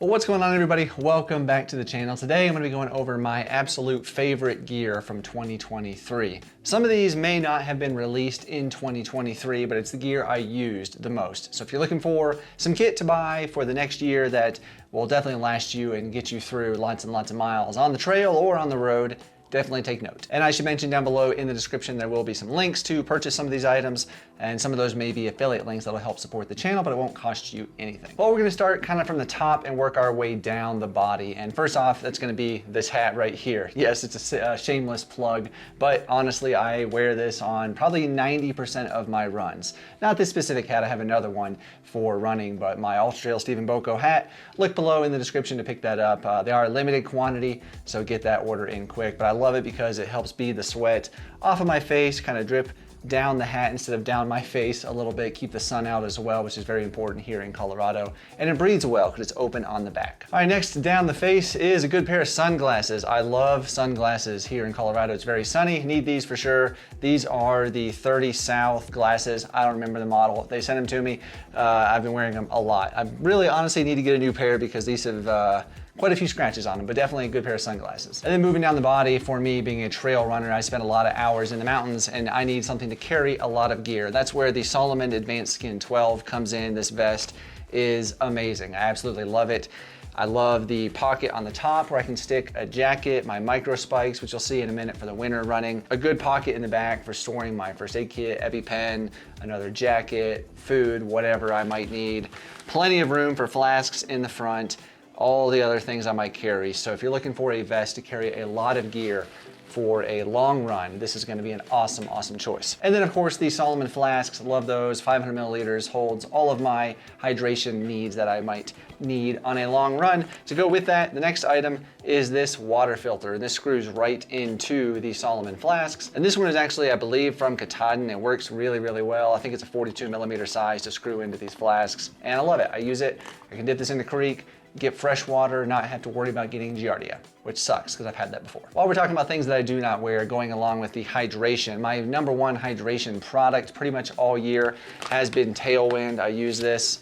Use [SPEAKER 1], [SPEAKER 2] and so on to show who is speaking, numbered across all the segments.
[SPEAKER 1] Well, what's going on, everybody? Welcome back to the channel. Today I'm going to be going over my absolute favorite gear from 2023. Some of these may not have been released in 2023, but it's the gear I used the most. So if you're looking for some kit to buy for the next year that will definitely last you and get you through lots and lots of miles on the trail or on the road, definitely take note. And I should mention down below in the description there will be some links to purchase some of these items, and some of those may be affiliate links that'll help support the channel, but it won't cost you anything. Well, we're gonna start kind of from the top and work our way down the body. And first off, that's gonna be this hat right here. Yes, it's a shameless plug, but honestly, I wear this on probably 90% of my runs. Not this specific hat, I have another one for running, but my UltraTrailSteven Boko hat, look below in the description to pick that up. They are a limited quantity, so get that order in quick. But I love it because it helps bead the sweat off of my face, kind of drip down the hat instead of down my face a little bit, keep the sun out as well, which is very important here in Colorado. And it breathes well because it's open on the back. All right, next down the face is a good pair of sunglasses. I love sunglasses here in Colorado. It's very sunny, need these for sure. These are the 30 South glasses. I don't remember the model. They sent them to me. I've been wearing them a lot. I really honestly need to get a new pair because these have quite a few scratches on them, but definitely a good pair of sunglasses. And then moving down the body, for me being a trail runner, I spend a lot of hours in the mountains and I need something to carry a lot of gear. That's where the Salomon Advanced Skin 12 comes in. This vest is amazing. I absolutely love it. I love the pocket on the top where I can stick a jacket, my micro spikes, which you'll see in a minute for the winter running. A good pocket in the back for storing my first aid kit, EpiPen, another jacket, food, whatever I might need. Plenty of room for flasks in the front, all the other things I might carry. So if you're looking for a vest to carry a lot of gear for a long run, this is gonna be an awesome, awesome choice. And then of course the Salomon flasks, love those. 500 milliliters holds all of my hydration needs that I might need on a long run. To go with that, the next item is this water filter. This screws right into the Salomon flasks. And this one is actually, I believe, from Katahdin. It works really, really well. I think it's a 42 millimeter size to screw into these flasks. And I love it, I use it. I can dip this in the creek, get fresh water, not have to worry about getting giardia, which sucks because I've had that before. While we're talking about things that I do not wear, going along with the hydration, my number one hydration product pretty much all year has been Tailwind. I use this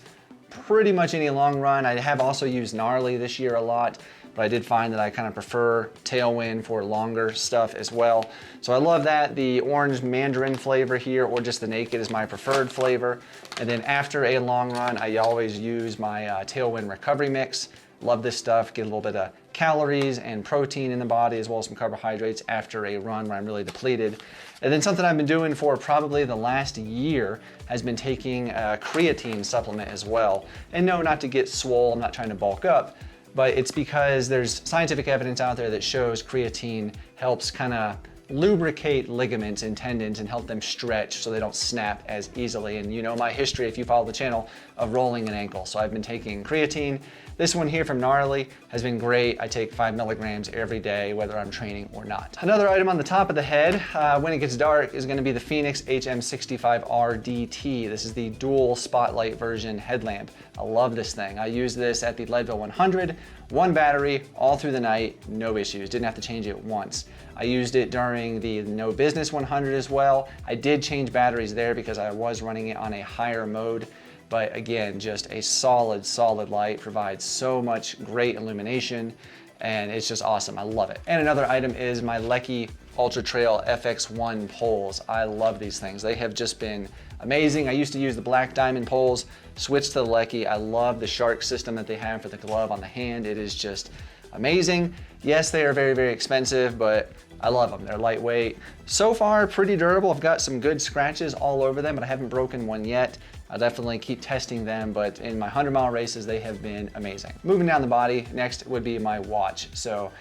[SPEAKER 1] pretty much any long run. I have also used Gnarly this year a lot, but I did find that I kind of prefer Tailwind for longer stuff as well. So I love that. The orange mandarin flavor here, or just the naked, is my preferred flavor. And then after a long run, I always use my Tailwind recovery mix. Love this stuff, get a little bit of calories and protein in the body, as well as some carbohydrates after a run where I'm really depleted. And then something I've been doing for probably the last year has been taking a creatine supplement as well. And no, not to get swole, I'm not trying to bulk up, but it's because there's scientific evidence out there that shows creatine helps kind of lubricate ligaments and tendons and help them stretch so they don't snap as easily. And you know my history, if you follow the channel, of rolling an ankle. So I've been taking creatine. This one here from Gnarly has been great. I take 5 milligrams every day, whether I'm training or not. Another item on the top of the head, when it gets dark, is gonna be the Phoenix HM65RDT. This is the dual spotlight version headlamp. I love this thing. I use this at the Leadville 100, one battery, all through the night, no issues. Didn't have to change it once. I used it during the No Business 100 as well. I did change batteries there because I was running it on a higher mode. But again, just a solid, solid light, provides so much great illumination, and it's just awesome. I love it. And another item is my Lecky UltraTrail fx.one poles. I love these things. They have just been amazing. I used to use the black diamond poles, switched to the Lecky. I love the shark system that they have for the glove on the hand. It is just amazing. Yes, they are very, very expensive, but I love them. They're lightweight. So far, pretty durable. I've got some good scratches all over them, but I haven't broken one yet. I'll definitely keep testing them, but in my 100-mile races, they have been amazing. Moving down the body, next would be my watch. So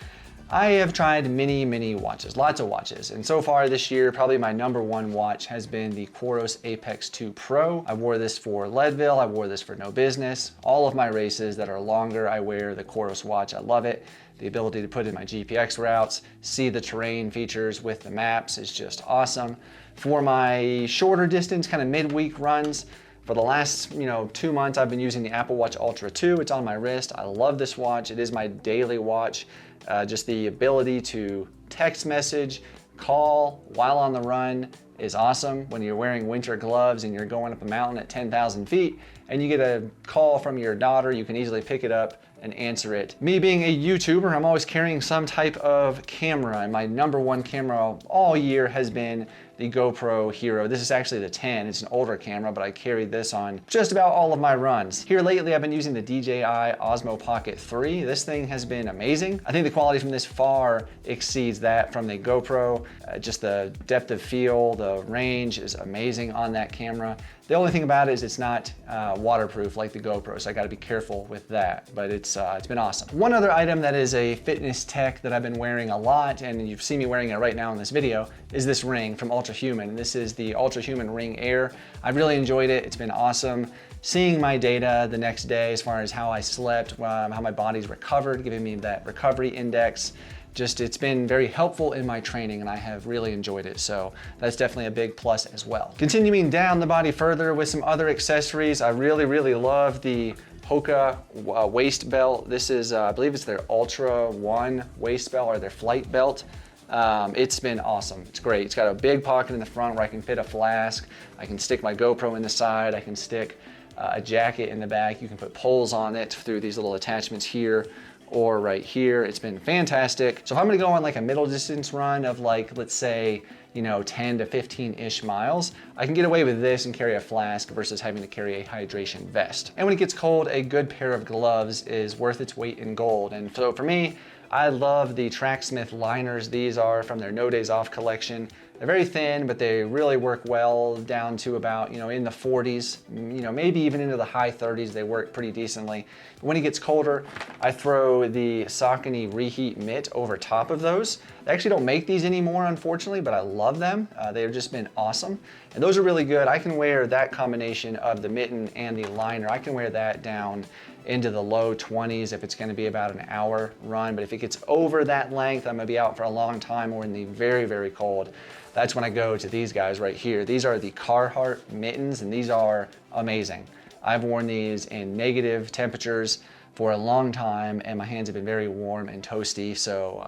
[SPEAKER 1] I have tried many watches, lots of watches. And so far this year, probably my number one watch has been the Coros Apex 2 Pro. I wore this for Leadville, I wore this for No Business. All of my races that are longer, I wear the Coros watch. I love it. The ability to put in my GPX routes, see the terrain features with the maps is just awesome. For my shorter distance, kind of midweek runs, for the last 2 months, I've been using the Apple Watch Ultra 2. It's on my wrist. I love this watch. It is my daily watch. Just the ability to text message, call while on the run is awesome. When you're wearing winter gloves and you're going up a mountain at 10,000 feet and you get a call from your daughter, you can easily pick it up, and answer it. Me being a YouTuber, I'm always carrying some type of camera, and my #1 camera all year has been the GoPro Hero. This is actually the 10. It's an older camera, but I carried this on just about all of my runs. Here lately, I've been using the DJI Osmo Pocket 3. This thing has been amazing. I think the quality from this far exceeds that from the GoPro. Just the depth of field, the range is amazing on that camera. The only thing about it is it's not waterproof like the GoPro, so I gotta be careful with that, but it's been awesome. One other item that is a fitness tech that I've been wearing a lot, and you've seen me wearing it right now in this video, is this ring from Ultrahuman. This is the Ultrahuman Ring Air. I've really enjoyed it. It's been awesome. Seeing my data the next day as far as how I slept, how my body's recovered, giving me that recovery index. It's been very helpful in my training, and I have really enjoyed it. So that's definitely a big plus as well. Continuing down the body further with some other accessories, I really love the Hoka waist belt. This is, I believe it's their Ultra-1 waist belt or their flight belt. It's been awesome. It's great. It's got a big pocket in the front where I can fit a flask. I can stick my GoPro in the side. I can stick a jacket in the back. You can put poles on it through these little attachments here or right here. It's been fantastic. So if I'm gonna go on like a middle distance run of like, let's say, 10 to 15-ish miles, I can get away with this and carry a flask versus having to carry a hydration vest. And when it gets cold, a good pair of gloves is worth its weight in gold. And so for me, I love the Tracksmith liners. These are from their No Days Off collection. They're very thin, but they really work well down to about, in the 40s, maybe even into the high 30s. They work pretty decently. But when it gets colder, I throw the Saucony Reheat Mitt over top of those. They actually don't make these anymore, unfortunately, but I love them. They've just been awesome. And those are really good. I can wear that combination of the mitten and the liner. I can wear that down into the low 20s if it's gonna be about an hour run. But if it gets over that length, I'm gonna be out for a long time or in the very cold. That's when I go to these guys right here. These are the Carhartt mittens, and these are amazing. I've worn these in negative temperatures for a long time, and my hands have been very warm and toasty. So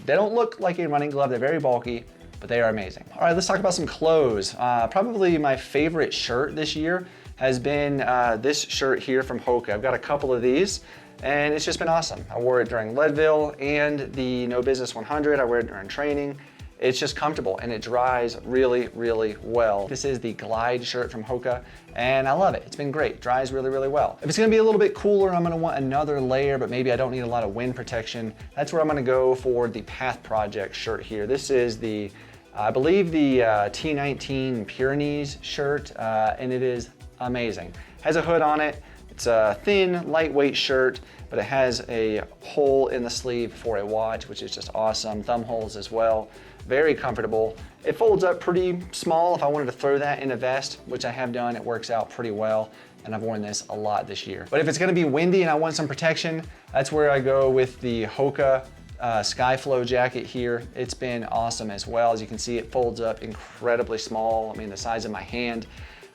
[SPEAKER 1] they don't look like a running glove. They're very bulky, but they are amazing. All right, let's talk about some clothes. Probably my favorite shirt this year has been this shirt here from Hoka. I've got a couple of these, and it's just been awesome. I wore it during Leadville and the No Business 100. I wear it during training. It's just comfortable and it dries really well. This is the Glide shirt from Hoka, and I love it. It's been great. Dries really well. If it's gonna be a little bit cooler, I'm gonna want another layer, but maybe I don't need a lot of wind protection. That's where I'm gonna go for the Path Project shirt here. This is the, I believe the T19 Pyrenees shirt, and it is amazing. Has a hood on it. It's a thin, lightweight shirt, but it has a hole in the sleeve for a watch, which is just awesome. Thumb holes as well. Very comfortable. It folds up pretty small if I wanted to throw that in a vest, which I have done. It works out pretty well, and I've worn this a lot this year. But if it's gonna be windy and I want some protection, that's where I go with the Hoka Skyflow jacket here. It's been awesome as well. As you can see, it folds up incredibly small. I mean, the size of my hand.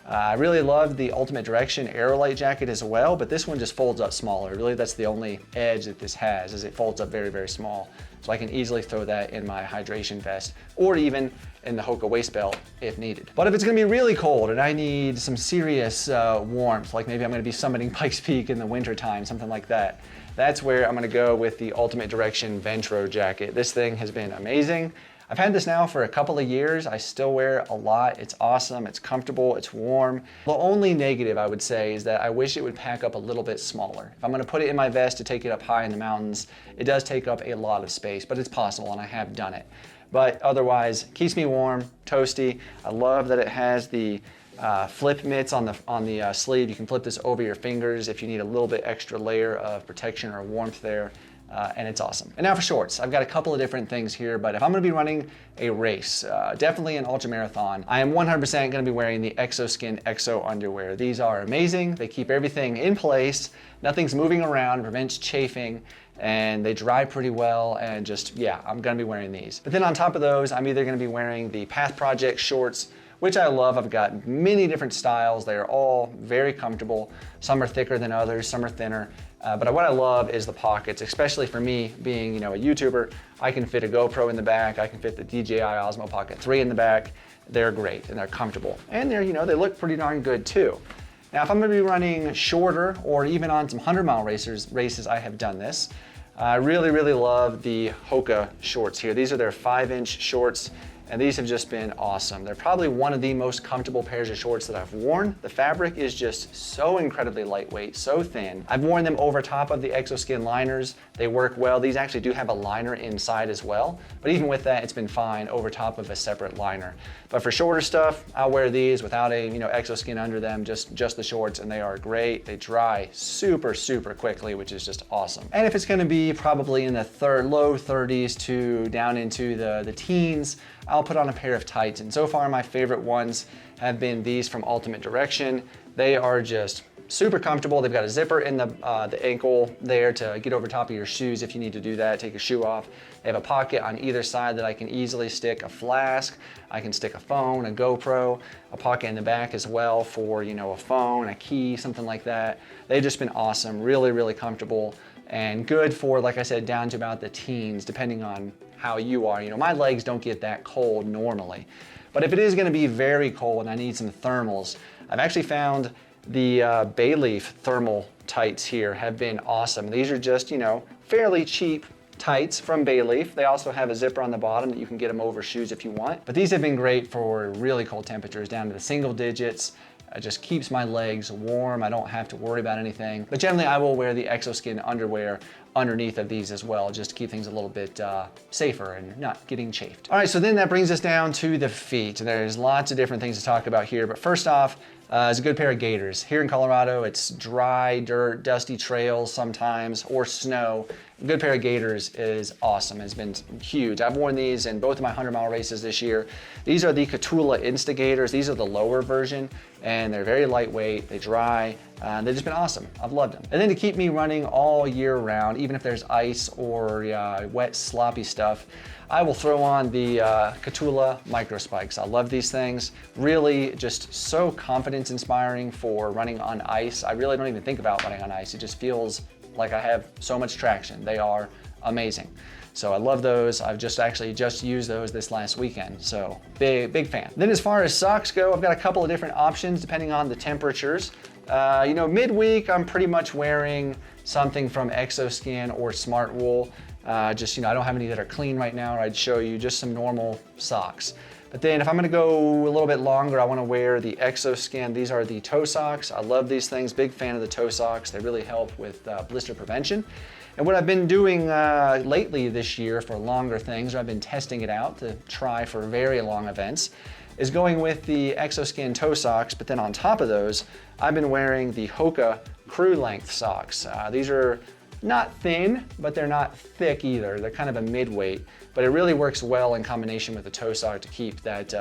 [SPEAKER 1] I really love the Ultimate Direction Aerolite jacket as well, but this one just folds up smaller. Really, that's the only edge that this has, is it folds up very small. So I can easily throw that in my hydration vest or even in the Hoka waist belt if needed. But if it's gonna be really cold and I need some serious warmth, like maybe I'm gonna be summiting Pikes Peak in the winter time, something like that, that's where I'm gonna go with the Ultimate Direction Ventro jacket. This thing has been amazing. I've had this now for a couple of years. I still wear it a lot. It's awesome, it's comfortable, it's warm. The only negative I would say is that I wish it would pack up a little bit smaller. If I'm gonna put it in my vest to take it up high in the mountains, it does take up a lot of space, but it's possible and I have done it. But otherwise, keeps me warm, toasty. I love that it has the flip mitts on the sleeve. You can flip this over your fingers if you need a little bit extra layer of protection or warmth there. And it's awesome. And now for shorts. I've got a couple of different things here, but if I'm gonna be running a race, definitely an ultra marathon, I am 100% gonna be wearing the Exoskin Exo underwear. These are amazing. They keep everything in place. Nothing's moving around, prevents chafing, and they dry pretty well, and just, yeah, I'm gonna be wearing these. But then on top of those, I'm either gonna be wearing the Path Project shorts, which I love. I've got many different styles. They are all very comfortable. Some are thicker than others, some are thinner. But what I love is the pockets, especially for me being, a YouTuber. I can fit a GoPro in the back. I can fit the DJI Osmo Pocket 3 in the back. They're great and they're comfortable. And they're, they look pretty darn good too. Now, if I'm gonna be running shorter or even on some 100-mile races, I have done this. I really, really love the Hoka shorts here. These are their 5-inch shorts, and these have just been awesome. They're probably one of the most comfortable pairs of shorts that I've worn. The fabric is just so incredibly lightweight, so thin. I've worn them over top of the ExoSkin liners. They work well. These actually do have a liner inside as well, but even with that, it's been fine over top of a separate liner. But for shorter stuff, I'll wear these without a ExoSkin under them, just the shorts, and they are great. They dry super, super quickly, which is just awesome. And if it's gonna be probably in the low 30s to down into the teens, I'll put on a pair of tights. And so far, my favorite ones have been these from Ultimate Direction. They are just super comfortable. They've got a zipper in the ankle there to get over top of your shoes if you need to do that, take your shoe off. They have a pocket on either side that I can easily stick a flask. I can stick a phone, a GoPro, a pocket in the back as well for, a phone, a key, something like that. They've just been awesome, really, really comfortable and good for, like I said, down to about the teens, depending on how you are. My legs don't get that cold normally. But if it is gonna be very cold and I need some thermals, I've actually found the Bayleaf thermal tights here have been awesome. These are just, fairly cheap tights from Bayleaf. They also have a zipper on the bottom that you can get them over shoes if you want. But these have been great for really cold temperatures down to the single digits. It just keeps my legs warm. I don't have to worry about anything. But generally, I will wear the ExoSkin underwear underneath of these as well, just to keep things a little bit safer and not getting chafed. All right, so then that brings us down to the feet. There's lots of different things to talk about here, but first off, is a good pair of gaiters. Here in Colorado, it's dry, dirt, dusty trails sometimes, or snow. A good pair of gaiters is awesome. It's been huge. I've worn these in both of my 100-mile races this year. These are the Catula Instigators. These are the lower version, and they're very lightweight. They dry. They've just been awesome. I've loved them. And then to keep me running all year round, even if there's ice or wet, sloppy stuff, I will throw on the Catula Micro Spikes. I love these things. Really just so confidence inspiring for running on ice. I really don't even think about running on ice. It just feels like I have so much traction. They are amazing. So I love those. I've just used those this last weekend. So big fan. Then as far as socks go, I've got a couple of different options depending on the temperatures. Midweek, I'm pretty much wearing something from ExoSkin or Smartwool. I don't have any that are clean right now, or I'd show you just some normal socks. But then if I'm gonna go a little bit longer, I wanna wear the ExoSkin. These are the toe socks. I love these things, big fan of the toe socks. They really help with blister prevention. And what I've been doing lately this year for longer things, or I've been testing it out to try for very long events, is going with the ExoSkin toe socks, but then on top of those, I've been wearing the Hoka crew length socks. These are not thin, but they're not thick either. They're kind of a mid-weight, but it really works well in combination with the toe sock to keep that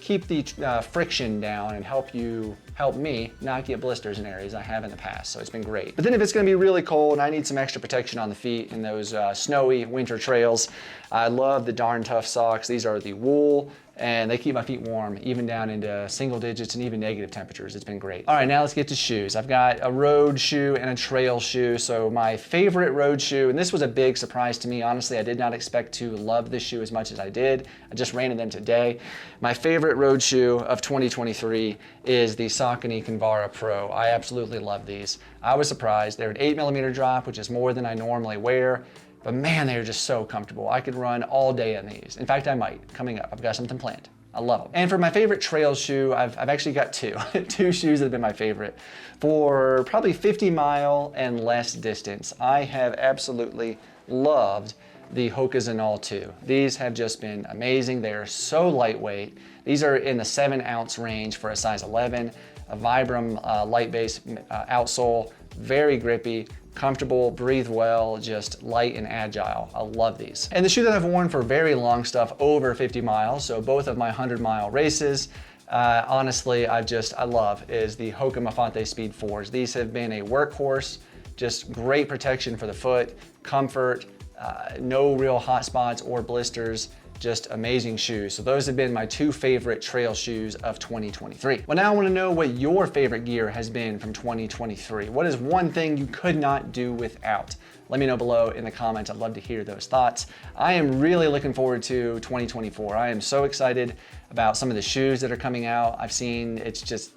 [SPEAKER 1] keep the friction down and help me not get blisters in areas I have in the past. So it's been great. But then if it's gonna be really cold and I need some extra protection on the feet in those snowy winter trails, I love the Darn Tough socks. These are the wool, and they keep my feet warm, even down into single digits and even negative temperatures. It's been great. All right, now let's get to shoes. I've got a road shoe and a trail shoe. So my favorite road shoe, and this was a big surprise to me, honestly, I did not expect to love this shoe as much as I did. I just ran in them today. My favorite road shoe of 2023 is the Saucony Kinvara Pro. I absolutely love these. I was surprised. They're an 8mm drop, which is more than I normally wear. But man, they're just so comfortable. I could run all day in these. In fact, I might, coming up. I've got something planned. I love them. And for my favorite trail shoe, I've actually got two. Two shoes that have been my favorite. For probably 50-mile and less distance, I have absolutely loved the Hoka Zenal 2. These have just been amazing. They are so lightweight. These are in the 7-ounce range for a size 11. A Vibram light base outsole, very grippy, comfortable, breathe well, just light and agile. I love these. And the shoe that I've worn for very long stuff, over 50 miles, so both of my 100-mile races, honestly, I love, is the Hoka Mafate Speed 4s. These have been a workhorse, just great protection for the foot, comfort, no real hot spots or blisters, just amazing shoes. So those have been my two favorite trail shoes of 2023. Well, now I want to know what your favorite gear has been from 2023. What is one thing you could not do without? Let me know below in the comments. I'd love to hear those thoughts. I am really looking forward to 2024. I am so excited about some of the shoes that are coming out. I've seen, it's just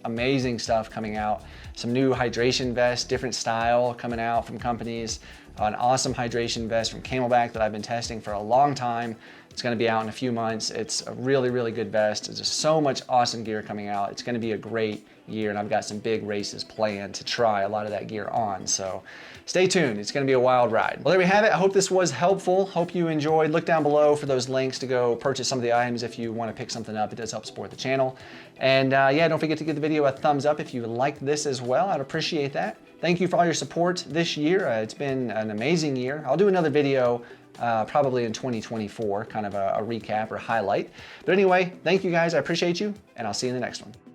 [SPEAKER 1] amazing stuff coming out. Some new hydration vests, different style coming out from companies. An awesome hydration vest from Camelback that I've been testing for a long time. It's gonna be out in a few months. It's a really, really good vest. There's just so much awesome gear coming out. It's gonna be a great year, and I've got some big races planned to try a lot of that gear on. So stay tuned, it's gonna be a wild ride. Well, there we have it. I hope this was helpful. Hope you enjoyed. Look down below for those links to go purchase some of the items if you wanna pick something up. It does help support the channel. And yeah, don't forget to give the video a thumbs up if you liked this as well. I'd appreciate that. Thank you for all your support this year. It's been an amazing year. I'll do another video probably in 2024, kind of a recap or highlight. But anyway, thank you guys, I appreciate you, and I'll see you in the next one.